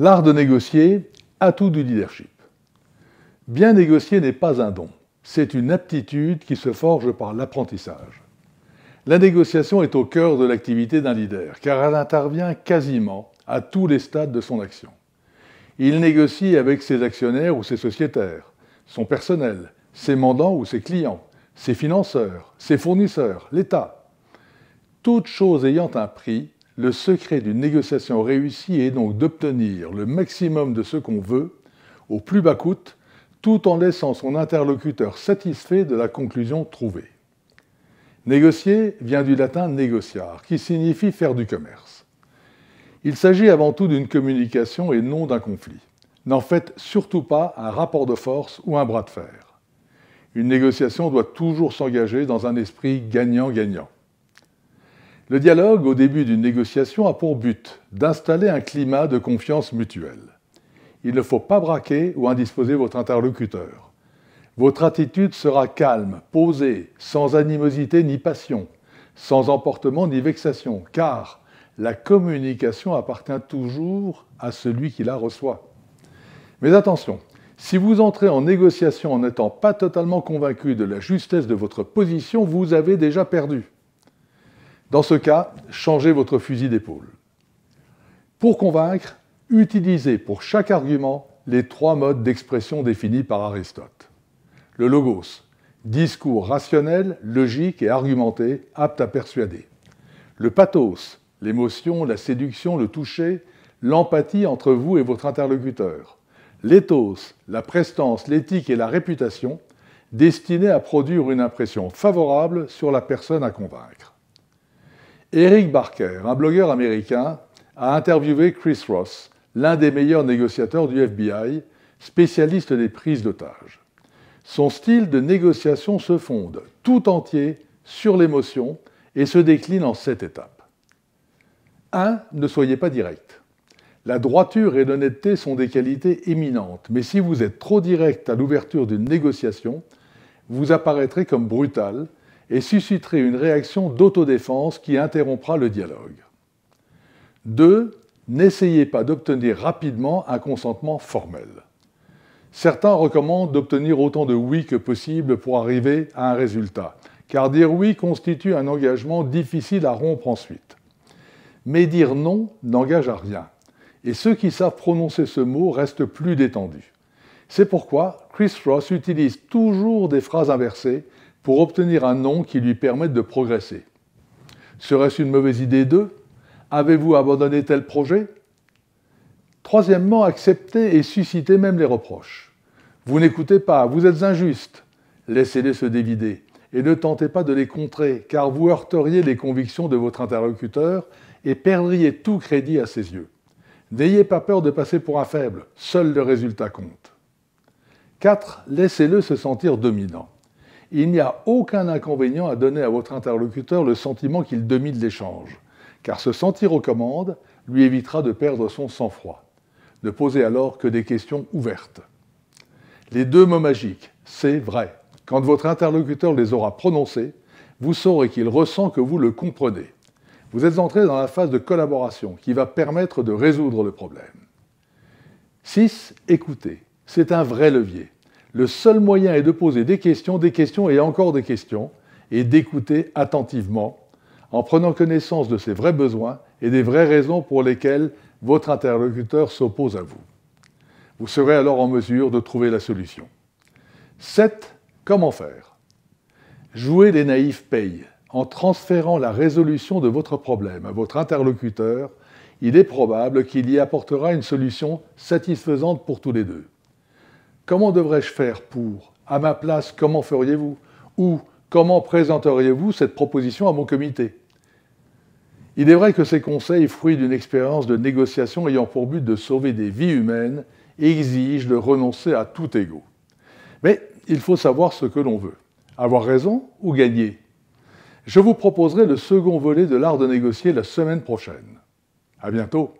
L'art de négocier, atout du leadership. Bien négocier n'est pas un don, c'est une aptitude qui se forge par l'apprentissage. La négociation est au cœur de l'activité d'un leader, car elle intervient quasiment à tous les stades de son action. Il négocie avec ses actionnaires ou ses sociétaires, son personnel, ses mandants ou ses clients, ses financeurs, ses fournisseurs, l'État. Toute chose ayant un prix, le secret d'une négociation réussie est donc d'obtenir le maximum de ce qu'on veut, au plus bas coût, tout en laissant son interlocuteur satisfait de la conclusion trouvée. Négocier vient du latin negociar, qui signifie faire du commerce. Il s'agit avant tout d'une communication et non d'un conflit. N'en faites surtout pas un rapport de force ou un bras de fer. Une négociation doit toujours s'engager dans un esprit gagnant-gagnant. Le dialogue, au début d'une négociation, a pour but d'installer un climat de confiance mutuelle. Il ne faut pas braquer ou indisposer votre interlocuteur. Votre attitude sera calme, posée, sans animosité ni passion, sans emportement ni vexation, car la communication appartient toujours à celui qui la reçoit. Mais attention, si vous entrez en négociation en n'étant pas totalement convaincu de la justesse de votre position, vous avez déjà perdu. Dans ce cas, changez votre fusil d'épaule. Pour convaincre, utilisez pour chaque argument les 3 modes d'expression définis par Aristote. Le logos, discours rationnel, logique et argumenté, apte à persuader. Le pathos, l'émotion, la séduction, le toucher, l'empathie entre vous et votre interlocuteur. L'éthos, la prestance, l'éthique et la réputation, destinés à produire une impression favorable sur la personne à convaincre. Eric Barker, un blogueur américain, a interviewé Chris Ross, l'un des meilleurs négociateurs du FBI, spécialiste des prises d'otages. Son style de négociation se fonde tout entier sur l'émotion et se décline en 7 étapes. 1. Ne soyez pas direct. La droiture et l'honnêteté sont des qualités éminentes, mais si vous êtes trop direct à l'ouverture d'une négociation, vous apparaîtrez comme brutal et susciterez une réaction d'autodéfense qui interrompra le dialogue. 2. N'essayez pas d'obtenir rapidement un consentement formel. Certains recommandent d'obtenir autant de oui que possible pour arriver à un résultat, car dire oui constitue un engagement difficile à rompre ensuite. Mais dire non n'engage à rien, et ceux qui savent prononcer ce mot restent plus détendus. C'est pourquoi Chris Ross utilise toujours des phrases inversées pour obtenir un non qui lui permette de progresser. Serait-ce une mauvaise idée de ? Avez-vous abandonné tel projet ? Troisièmement, acceptez et suscitez même les reproches. Vous n'écoutez pas, vous êtes injuste. Laissez-les se dévider et ne tentez pas de les contrer, car vous heurteriez les convictions de votre interlocuteur et perdriez tout crédit à ses yeux. N'ayez pas peur de passer pour un faible, seul le résultat compte. 4. Laissez-le se sentir dominant. Il n'y a aucun inconvénient à donner à votre interlocuteur le sentiment qu'il domine l'échange, car se sentir aux commandes lui évitera de perdre son sang-froid. Ne posez alors que des questions ouvertes. Les 2 mots magiques, c'est vrai. Quand votre interlocuteur les aura prononcés, vous saurez qu'il ressent que vous le comprenez. Vous êtes entré dans la phase de collaboration qui va permettre de résoudre le problème. 6. Écoutez. C'est un vrai levier. Le seul moyen est de poser des questions et encore des questions, et d'écouter attentivement, en prenant connaissance de ses vrais besoins et des vraies raisons pour lesquelles votre interlocuteur s'oppose à vous. Vous serez alors en mesure de trouver la solution. 7. Comment faire ? Jouer les naïfs paye. En transférant la résolution de votre problème à votre interlocuteur, il est probable qu'il y apportera une solution satisfaisante pour tous les deux. Comment devrais-je faire pour ? À ma place, comment feriez-vous ? Ou comment présenteriez-vous cette proposition à mon comité ? Il est vrai que ces conseils, fruits d'une expérience de négociation ayant pour but de sauver des vies humaines, exigent de renoncer à tout ego. Mais il faut savoir ce que l'on veut. Avoir raison ou gagner ? Je vous proposerai le second volet de l'art de négocier la semaine prochaine. À bientôt.